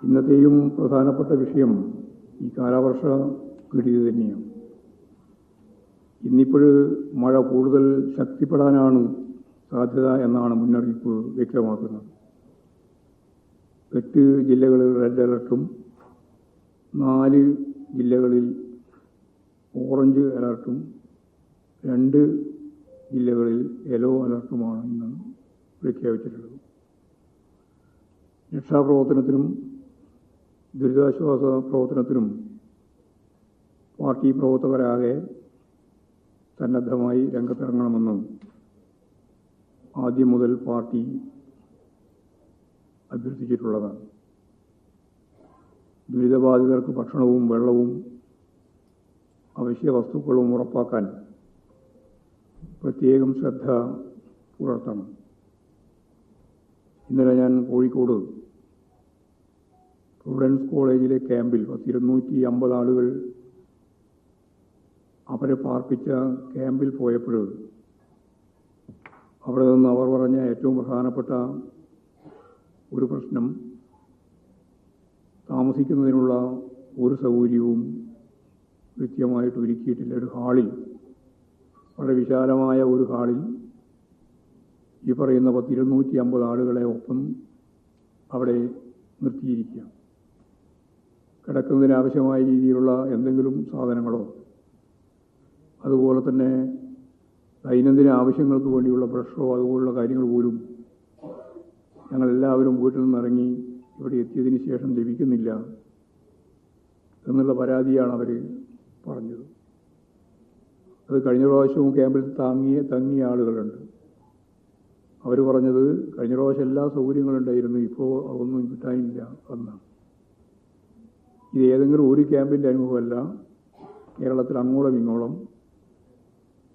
ഇന്നത്തെയും പ്രധാനപ്പെട്ട വിഷയം ഈ കാലവർഷ കെടുതി തന്നെയാണ്. ഇന്നിപ്പോൾ മഴ കൂടുതൽ ശക്തിപ്പെടാനാണ് സാധ്യത എന്നാണ് മുന്നറിയിപ്പ് വ്യക്തമാക്കുന്നത്. 8 ജില്ലകളിൽ റെഡ് അലർട്ടും 4 ജില്ലകളിൽ ഓറഞ്ച് അലർട്ടും 2 ജില്ലകളിൽ യെല്ലോ അലർട്ടുമാണ് ഇന്ന് പ്രഖ്യാപിച്ചിട്ടുള്ളത്. രക്ഷാപ്രവർത്തനത്തിനും ദുരിതാശ്വാസ പ്രവർത്തനത്തിനും പാർട്ടി പ്രവർത്തകരാകെ സന്നദ്ധമായി രംഗത്തിറങ്ങണമെന്ന് ആദ്യം മുതൽ പാർട്ടി അഭ്യർത്ഥിച്ചിട്ടുള്ളതാണ്. ദുരിതബാധിതർക്ക് ഭക്ഷണവും വെള്ളവും അവശ്യ വസ്തുക്കളും ഉറപ്പാക്കാൻ പ്രത്യേകം ശ്രദ്ധ പുലർത്തണം. ഇന്നലെ ഞാൻ കോഴിക്കോട് പ്രൊവിഡൻസ് കോളേജിലെ ക്യാമ്പിൽ 250 ആളുകൾ അവരെ പാർപ്പിച്ച ക്യാമ്പിൽ പോയപ്പോൾ അവിടെ നിന്ന് അവർ പറഞ്ഞ ഏറ്റവും പ്രധാനപ്പെട്ട ഒരു പ്രശ്നം, താമസിക്കുന്നതിനുള്ള ഒരു സൗകര്യവും കൃത്യമായിട്ട് ഒരുക്കിയിട്ടില്ല. ഒരു ഹാളിൽ, വളരെ വിശാലമായ ഒരു ഹാളിൽ ഈ പറയുന്ന 250 ആളുകളെ ഒപ്പം അവിടെ നിർത്തിയിരിക്കുക. കിടക്കുന്നതിനാവശ്യമായ രീതിയിലുള്ള എന്തെങ്കിലും സാധനങ്ങളോ അതുപോലെ തന്നെ ദൈനംദിന ആവശ്യങ്ങൾക്ക് വേണ്ടിയുള്ള ബ്രഷോ അതുപോലുള്ള കാര്യങ്ങൾ പോലും ഞങ്ങളെല്ലാവരും വീട്ടിൽ നിന്നിറങ്ങി ഇവിടെ എത്തിയതിന് ശേഷം ലഭിക്കുന്നില്ല എന്നുള്ള പരാതിയാണ് അവർ പറഞ്ഞത്. അത് കഴിഞ്ഞ പ്രാവശ്യവും ക്യാമ്പിൽ തങ്ങിയ ആളുകളുണ്ട്. അവർ പറഞ്ഞത് കഴിഞ്ഞ പ്രാവശ്യം എല്ലാ സൗകര്യങ്ങളുണ്ടായിരുന്നു, ഇപ്പോൾ അതൊന്നും കിട്ടാനില്ല എന്നാണ്. ഇത് ഏതെങ്കിലും ഒരു ക്യാമ്പിൻ്റെ അനുഭവമല്ല. കേരളത്തിൽ അങ്ങോളം ഇങ്ങോളം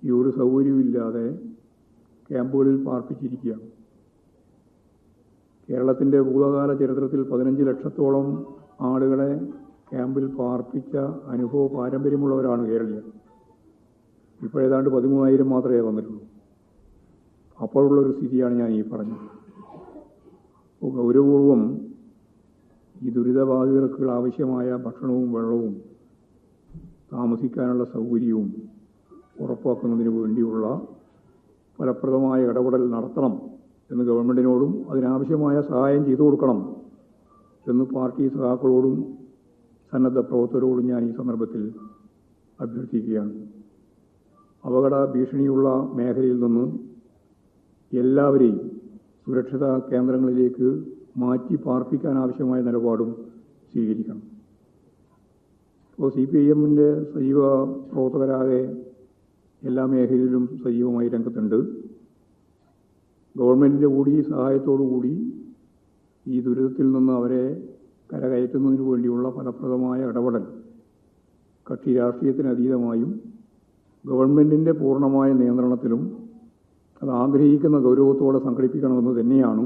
ഈ ഒരു സൗകര്യമില്ലാതെ ക്യാമ്പുകളിൽ പാർപ്പിച്ചിരിക്കുകയാണ്. കേരളത്തിൻ്റെ ഭൂതകാല ചരിത്രത്തിൽ 15 ലക്ഷത്തോളം ആളുകളെ ക്യാമ്പിൽ പാർപ്പിച്ച അനുഭവ പാരമ്പര്യമുള്ളവരാണ് കേരളീയർ. ഇപ്പോഴേതാണ്ട് 13,000 മാത്രമേ വന്നിട്ടുള്ളൂ. അപ്പോഴുള്ളൊരു സ്ഥിതിയാണ് ഞാൻ ഈ പറഞ്ഞത്. ഗൗരവപൂർവം ഈ ദുരിതബാധിതർക്ക് ആവശ്യമായ ഭക്ഷണവും വെള്ളവും താമസിക്കാനുള്ള സൗകര്യവും ഉറപ്പാക്കുന്നതിന് വേണ്ടിയുള്ള ഫലപ്രദമായ ഇടപെടൽ നടത്തണം എന്ന് ഗവൺമെൻറ്റിനോടും അതിനാവശ്യമായ സഹായം ചെയ്തു കൊടുക്കണം എന്ന് പാർട്ടി സഖാക്കളോടും സന്നദ്ധ പ്രവർത്തകരോടും ഞാൻ ഈ സന്ദർഭത്തിൽ അഭ്യർത്ഥിക്കുകയാണ്. അപകട ഭീഷണിയുള്ള മേഖലയിൽ നിന്ന് എല്ലാവരെയും സുരക്ഷിത കേന്ദ്രങ്ങളിലേക്ക് മാറ്റി പാർപ്പിക്കാൻ ആവശ്യമായ നിലപാടും സ്വീകരിക്കണം. ഇപ്പോൾ CPIMൻ്റെ സജീവ പ്രവർത്തകരാകെ എല്ലാ മേഖലയിലും സജീവമായി രംഗത്തുണ്ട്. ഗവൺമെൻറ്റിൻ്റെ കൂടി സഹായത്തോടു കൂടി ഈ ദുരിതത്തിൽ നിന്ന് അവരെ കരകയറ്റുന്നതിന് വേണ്ടിയുള്ള ഫലപ്രദമായ ഇടപെടൽ കക്ഷി രാഷ്ട്രീയത്തിന് അതീതമായും ഗവൺമെൻറ്റിൻ്റെ പൂർണ്ണമായ നിയന്ത്രണത്തിലും അത് ആഗ്രഹിക്കുന്ന ഗൗരവത്തോടെ സംഘടിപ്പിക്കണമെന്ന് തന്നെയാണ്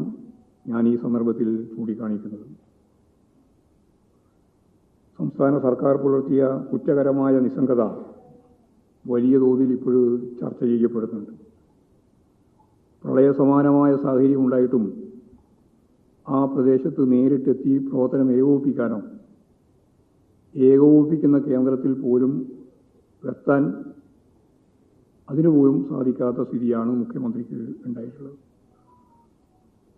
ഞാൻ ഈ സന്ദർഭത്തിൽ ചൂണ്ടിക്കാണിക്കുന്നത്. സംസ്ഥാന സർക്കാർ പുലർത്തിയ കുറ്റകരമായ നിസ്സംഗത വലിയ തോതിൽ ഇപ്പോഴും ചർച്ച ചെയ്യപ്പെടുന്നുണ്ട്. പ്രളയസമാനമായ സാഹചര്യം ഉണ്ടായിട്ടും ആ പ്രദേശത്ത് നേരിട്ടെത്തി പ്രവർത്തനം ഏകോപിപ്പിക്കുന്ന കേന്ദ്രത്തിൽ പോലും എത്താൻ അതിനുപോലും സാധിക്കാത്ത സ്ഥിതിയാണ് മുഖ്യമന്ത്രിക്ക് ഉണ്ടായിട്ടുള്ളത്.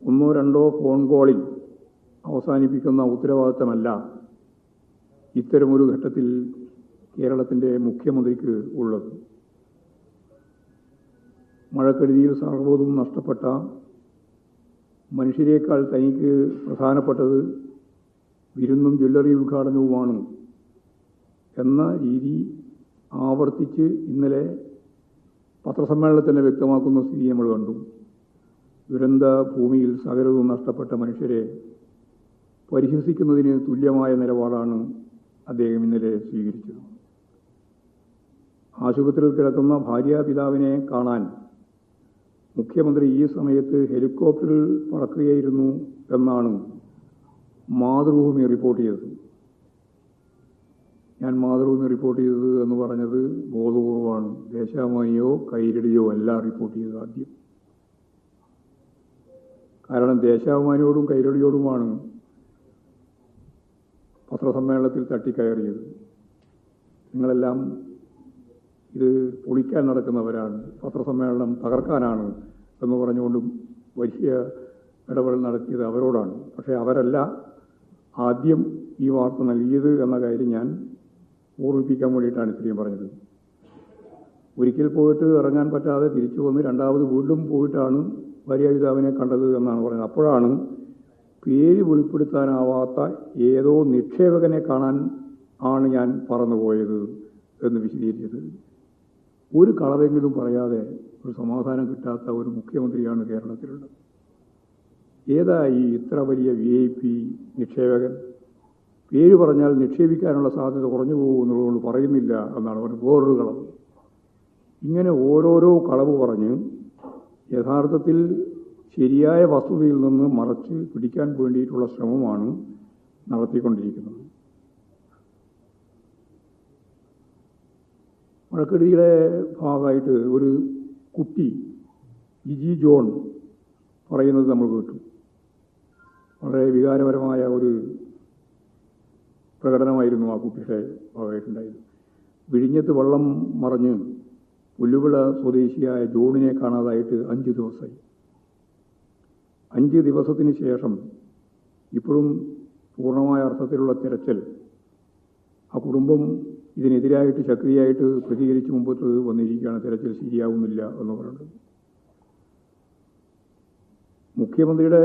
1-2 ഫോൺ കോളിൽ അവസാനിപ്പിക്കുന്ന ഉത്തരവാദിത്തമല്ല ഇത്തരമൊരു ഘട്ടത്തിൽ കേരളത്തിൻ്റെ മുഖ്യമന്ത്രിക്ക് ഉള്ളത്. മഴക്കെടുതിയിൽ സർവ്വതും നഷ്ടപ്പെട്ട മനുഷ്യരെക്കാൾ തനിക്ക് പ്രധാനപ്പെട്ടത് വിരുന്നും ജ്വല്ലറി ഉദ്ഘാടനവുമാണ് എന്ന രീതി ആവർത്തിച്ച് ഇന്നലെ പത്രസമ്മേളനത്തിൽ തന്നെ വ്യക്തമാക്കുന്ന സ്ഥിതി നമ്മൾ കണ്ടു. ദുരന്ത ഭൂമിയിൽ സകലവും നഷ്ടപ്പെട്ട മനുഷ്യരെ പരിഹസിക്കുന്നതിന് തുല്യമായ നിലപാടാണ് അദ്ദേഹം ഇന്നലെ സ്വീകരിച്ചത്. ആശുപത്രിയിൽ കിടക്കുന്ന ഭാര്യാപിതാവിനെ കാണാൻ മുഖ്യമന്ത്രി ഈ സമയത്ത് ഹെലികോപ്റ്ററിൽ പറക്കുകയായിരുന്നു എന്നാണ് മാതൃഭൂമി റിപ്പോർട്ട് ചെയ്തത്. ഞാൻ മാതൃഭൂമി റിപ്പോർട്ട് ചെയ്തത് എന്ന് പറഞ്ഞത് ബോധപൂർവമാണ്. ദേശാഭിമാനിയോ കൈരളിയോ അല്ല റിപ്പോർട്ട് ചെയ്തത് ആദ്യം. കാരണം ദേശാഭിമാനിയോടും കൈരളിയോടുമാണ് പത്രസമ്മേളനത്തിൽ തട്ടിക്കയറിയത്. നിങ്ങളെല്ലാം ഇത് പൊളിക്കാൻ നടക്കുന്നവരാണ്, പത്രസമ്മേളനം തകർക്കാനാണ് എന്ന് പറഞ്ഞുകൊണ്ടും വലിയ ഇടപെടൽ നടത്തിയത് അവരോടാണ്. പക്ഷേ അവരല്ല ആദ്യം ഈ വാർത്ത നൽകിയത് എന്ന കാര്യം ഞാൻ ഓർമ്മിപ്പിക്കാൻ വേണ്ടിയിട്ടാണ് ഇത്രയും പറഞ്ഞത്. ഒരിക്കൽ പോയിട്ട് ഇറങ്ങാൻ പറ്റാതെ തിരിച്ചു വന്ന് രണ്ടാമത് വീണ്ടും പോയിട്ടാണ് ഭാര്യാപിതാവിനെ കണ്ടത് എന്നാണ് പറയുന്നത്. അപ്പോഴാണ് പേര് വെളിപ്പെടുത്താനാവാത്ത ഏതോ നിക്ഷേപകനെ കാണാൻ ആണ് ഞാൻ പറന്നുപോയത് എന്ന് വിശദീകരിച്ചത്. ഒരു കളവെങ്കിലും പറയാതെ ഒരു സമാധാനം കിട്ടാത്ത ഒരു മുഖ്യമന്ത്രിയാണ് കേരളത്തിലുള്ളത്. ഏതാ ഈ ഇത്ര വലിയ VIP നിക്ഷേപകൻ? പേര് പറഞ്ഞാൽ നിക്ഷേപിക്കാനുള്ള സാധ്യത കുറഞ്ഞു പോകുമെന്നുള്ളതുകൊണ്ട് പറയുന്നില്ല എന്നാണ് പറഞ്ഞത്. വേറൊരു കളവ്. ഇങ്ങനെ ഓരോരോ കളവ് പറഞ്ഞ് യഥാർത്ഥത്തിൽ ശരിയായ വസ്തുതയിൽ നിന്ന് മറച്ച് പിടിക്കാൻ വേണ്ടിയിട്ടുള്ള ശ്രമമാണ് നടത്തിക്കൊണ്ടിരിക്കുന്നത്. മഴക്കെടുതിയുടെ ഭാഗമായിട്ട് ഒരു കുട്ടി ജിജി ജോൺ പറയുന്നത് നമ്മൾ കേട്ടു. വളരെ വികാരപരമായ ഒരു പ്രകടനമായിരുന്നു ആ കുട്ടിയുടെ ഭാഗമായിട്ടുണ്ടായത്. വിഴിഞ്ഞത്ത് വെള്ളം മറിഞ്ഞ് പുല്ലുവിള സ്വദേശിയായ ജോണിനെ കാണാതായിട്ട് 5 ദിവസമായി. 5 ദിവസത്തിന് ശേഷം ഇപ്പോഴും പൂർണ്ണമായ അർത്ഥത്തിലുള്ള തിരച്ചിൽ. ആ കുടുംബം ഇതിനെതിരായിട്ട് ശക്തിയായിട്ട് പ്രതികരിച്ച് മുമ്പോട്ട് വന്നിരിക്കുകയാണ്. തിരച്ചിൽ ശരിയാവുന്നില്ല എന്ന് പറയുന്നത്. മുഖ്യമന്ത്രിയുടെ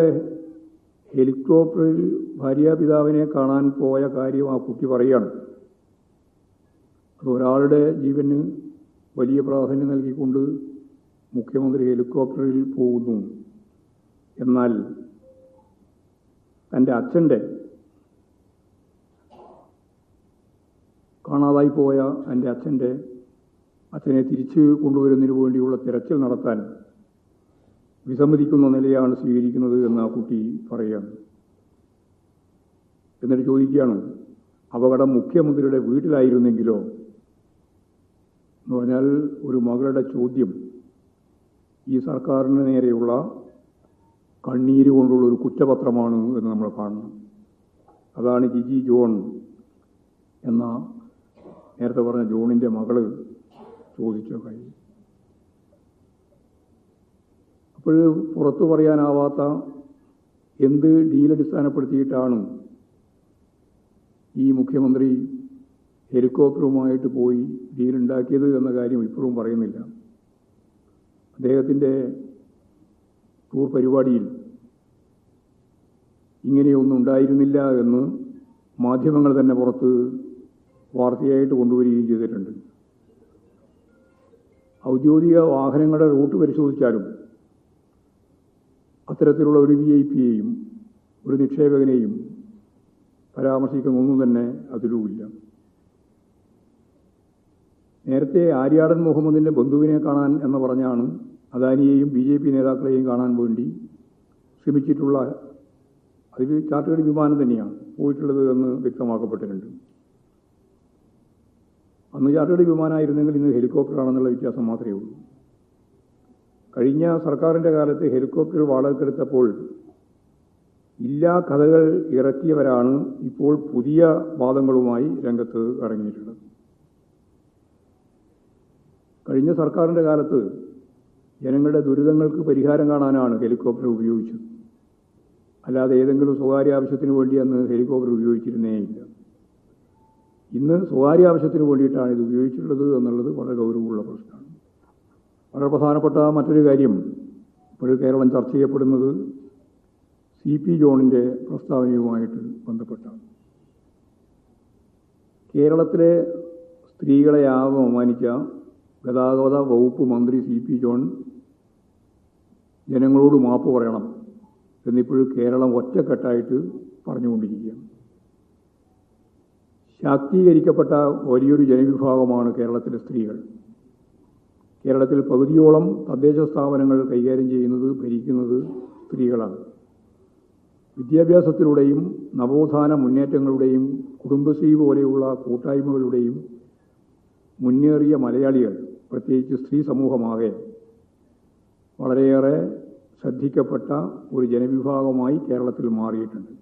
ഹെലികോപ്റ്ററിൽ ഭാര്യാപിതാവിനെ കാണാൻ പോയ കാര്യം ആ കുട്ടി പറയുകയാണ്. അത് ഒരാളുടെ ജീവന് വലിയ പ്രാധാന്യം നൽകിക്കൊണ്ട് മുഖ്യമന്ത്രി ഹെലികോപ്റ്ററിൽ പോകുന്നു. എന്നാൽ തൻ്റെ അച്ഛൻ്റെ കാണാതായി പോയ എൻ്റെ അച്ഛനെ തിരിച്ചു കൊണ്ടുവരുന്നതിന് വേണ്ടിയുള്ള തിരച്ചിൽ നടത്താൻ വിസമ്മതിക്കുന്ന നിലയാണ് സ്വീകരിക്കുന്നത് എന്ന് ആ കുട്ടി പറയുകയാണ്. എന്നിട്ട് ചോദിക്കുകയാണ്, അപകടം മുഖ്യമന്ത്രിയുടെ വീട്ടിലായിരുന്നെങ്കിലോ എന്ന് പറഞ്ഞാൽ ഒരു മകളുടെ ചോദ്യം ഈ സർക്കാരിന് നേരെയുള്ള കണ്ണീര് കൊണ്ടുള്ള ഒരു കുറ്റപത്രമാണ് എന്ന് നമ്മൾ കാണണം. അതാണ് ജിജി ജോൺ എന്ന നേരത്തെ പറഞ്ഞ ജോണിൻ്റെ മകള് ചോദിച്ച കാര്യം. അപ്പോൾ പുറത്തു പറയാനാവാത്ത എന്ത് ഡീലടിസ്ഥാനപ്പെടുത്തിയിട്ടാണ് ഈ മുഖ്യമന്ത്രി ഹെലികോപ്റ്ററുമായിട്ട് പോയി ഡീലുണ്ടാക്കിയത് എന്ന കാര്യം ഇപ്പോഴും പറയുന്നില്ല. അദ്ദേഹത്തിൻ്റെ ടൂർ പരിപാടിയിൽ ഇങ്ങനെയൊന്നും ഉണ്ടായിരുന്നില്ല എന്ന് മാധ്യമങ്ങൾ തന്നെ പുറത്ത് വാർത്തയായിട്ട് കൊണ്ടുവരികയും ചെയ്തിട്ടുണ്ട്. ഔദ്യോഗിക വാഹനങ്ങളുടെ റൂട്ട് പരിശോധിച്ചാലും അത്തരത്തിലുള്ള ഒരു VIPയെയും ഒരു നിക്ഷേപകനെയും പരാമർശിക്കുന്നൊന്നും തന്നെ അതിലുമില്ല. നേരത്തെ ആര്യാടൻ മുഹമ്മദിൻ്റെ ബന്ധുവിനെ കാണാൻ എന്ന് പറഞ്ഞാണ് അദാനിയെയും BJP നേതാക്കളെയും കാണാൻ വേണ്ടി ശ്രമിച്ചിട്ടുള്ള, അതിൽ ചാർട്ടേഡ് വിമാനം തന്നെയാണ് പോയിട്ടുള്ളത് എന്ന് വ്യക്തമാക്കപ്പെട്ടിട്ടുണ്ട്. അന്ന് ചാർട്ടേഡ് വിമാനമായിരുന്നെങ്കിൽ ഇന്ന് ഹെലികോപ്റ്ററാണെന്നുള്ള വ്യത്യാസം മാത്രമേ ഉള്ളൂ. കഴിഞ്ഞ സർക്കാരിൻ്റെ കാലത്ത് ഹെലികോപ്റ്റർ വാടകയ്ക്കെടുത്തപ്പോൾ ഇല്ലാ കഥകൾ ഇറക്കിയവരാണ് ഇപ്പോൾ പുതിയ വാദങ്ങളുമായി രംഗത്ത് ഇറങ്ങിയിട്ടുള്ളത്. കഴിഞ്ഞ സർക്കാരിൻ്റെ കാലത്ത് ജനങ്ങളുടെ ദുരിതങ്ങൾക്ക് പരിഹാരം കാണാനാണ് ഹെലികോപ്റ്റർ ഉപയോഗിച്ചത്. അല്ലാതെ ഏതെങ്കിലും സ്വകാര്യ ആവശ്യത്തിന് വേണ്ടി അന്ന് ഹെലികോപ്റ്റർ ഉപയോഗിച്ചിരുന്നേയില്ല. ഇന്ന് സ്വകാര്യ ആവശ്യത്തിന് വേണ്ടിയിട്ടാണ് ഇത് ഉപയോഗിച്ചിട്ടുള്ളത് എന്നുള്ളത് വളരെ ഗൗരവമുള്ള പ്രശ്നമാണ്. വളരെ പ്രധാനപ്പെട്ട മറ്റൊരു കാര്യം ഇപ്പോൾ കേരളം ചർച്ച ചെയ്യപ്പെടുന്നത് CP ജോണിൻ്റെ പ്രസ്താവനയുമായിട്ട് ബന്ധപ്പെട്ടാണ്. കേരളത്തിലെ സ്ത്രീകളെ ആകെ അപമാനിച്ച ഗതാഗത വകുപ്പ് മന്ത്രി CP ജോൺ ജനങ്ങളോട് മാപ്പ് പറയണം എന്നിപ്പോഴും കേരളം ഒറ്റക്കെട്ടായിട്ട് പറഞ്ഞുകൊണ്ടിരിക്കുകയാണ്. ശാക്തീകരിക്കപ്പെട്ട വലിയൊരു ജനവിഭാഗമാണ് കേരളത്തിലെ സ്ത്രീകൾ. കേരളത്തിൽ പകുതിയോളം തദ്ദേശ സ്ഥാപനങ്ങൾ കൈകാര്യം ചെയ്യുന്നത്, ഭരിക്കുന്നത് സ്ത്രീകളാണ്. വിദ്യാഭ്യാസത്തിലൂടെയും നവോത്ഥാന മുന്നേറ്റങ്ങളുടെയും കുടുംബശ്രീ പോലെയുള്ള കൂട്ടായ്മകളുടെയും മുന്നേറിയ മലയാളികൾ, പ്രത്യേകിച്ച് സ്ത്രീ സമൂഹമാകെ വളരെയേറെ ശ്രദ്ധിക്കപ്പെട്ട ഒരു ജനവിഭാഗമായി കേരളത്തിൽ മാറിയിട്ടുണ്ട്.